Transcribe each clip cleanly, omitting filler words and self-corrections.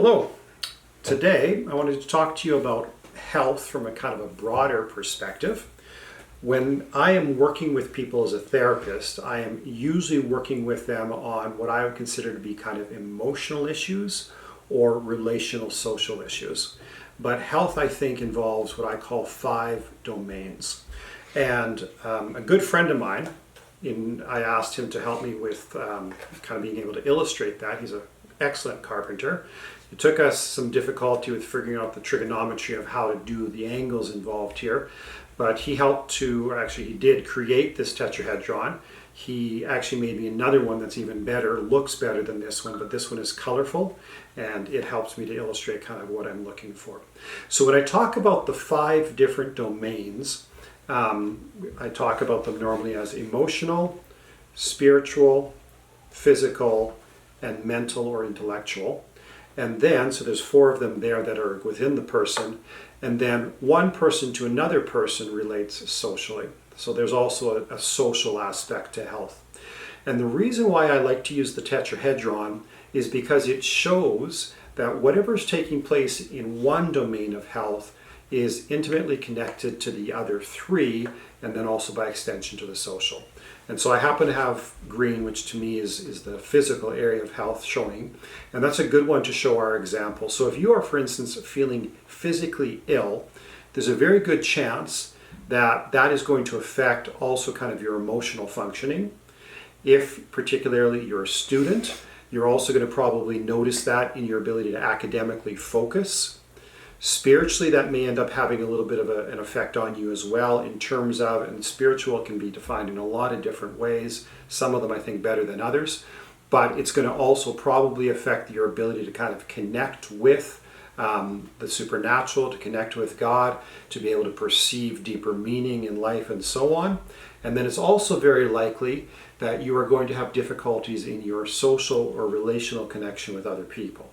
Hello. Today I wanted to talk to you about health from a kind of a broader perspective. When I am working with people as a therapist, I am usually working with them on what I would consider to be kind of emotional issues or relational social issues. But health, I think, involves what I call 5 domains. And a good friend of mine, I asked him to help me with kind of being able to illustrate that. He's an excellent carpenter. It took us some difficulty with figuring out the trigonometry of how to do the angles involved here, but he helped to, actually he did create this tetrahedron. He actually made me another one that's even better, looks better than this one, but this one is colorful and it helps me to illustrate kind of what I'm looking for. So when I talk about the 5 different domains, I talk about them normally as emotional, spiritual, physical, and mental or intellectual. And then, so there's 4 of them there that are within the person, and then one person to another person relates socially. So there's also a social aspect to health. And the reason why I like to use the tetrahedron is because it shows that whatever's taking place in one domain of health is intimately connected to the other 3, and then also by extension to the social. And so I happen to have green, which to me is the physical area of health showing, and that's a good one to show our example. So if you are, for instance, feeling physically ill, there's a very good chance that that is going to affect also kind of your emotional functioning. If particularly you're a student, you're also going to probably notice that in your ability to academically focus. Spiritually, that may end up having a little bit of an effect on you as well in terms of, and spiritual can be defined in a lot of different ways, some of them I think better than others, but it's going to also probably affect your ability to kind of connect with the supernatural, to connect with God, to be able to perceive deeper meaning in life and so on. And then it's also very likely that you are going to have difficulties in your social or relational connection with other people.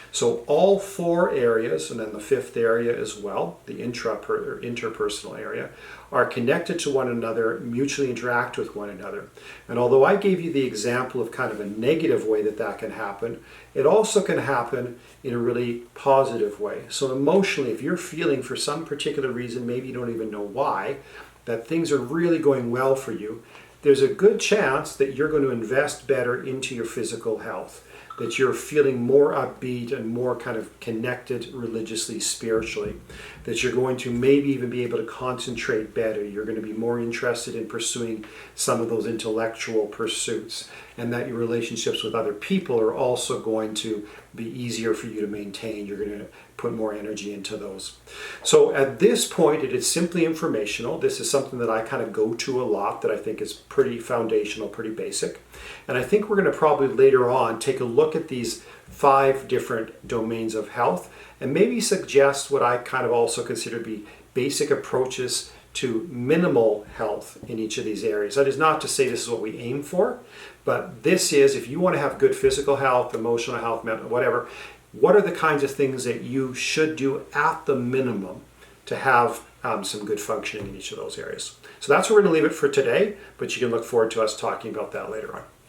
So all 4 areas, and then the 5th area as well, the interpersonal area, are connected to one another, mutually interact with one another. And although I gave you the example of kind of a negative way that can happen, it also can happen in a really positive way. So emotionally, if you're feeling for some particular reason, maybe you don't even know why, that things are really going well for you, there's a good chance that you're going to invest better into your physical health, that you're feeling more upbeat and more kind of connected religiously, spiritually, that you're going to maybe even be able to concentrate better, you're going to be more interested in pursuing some of those intellectual pursuits, and that your relationships with other people are also going to be easier for you to maintain. You're going to put more energy into those. So at this point, it is simply informational. This is something that I kind of go to a lot, that I think is pretty foundational, pretty basic. And I think we're going to probably later on take a look at these 5 different domains of health and maybe suggest what I kind of also consider to be basic approaches to minimal health in each of these areas. That is not to say this is what we aim for, but this is, if you want to have good physical health, emotional health, mental, whatever, what are the kinds of things that you should do at the minimum to have some good functioning in each of those areas. So that's where we're going to leave it for today, but you can look forward to us talking about that later on.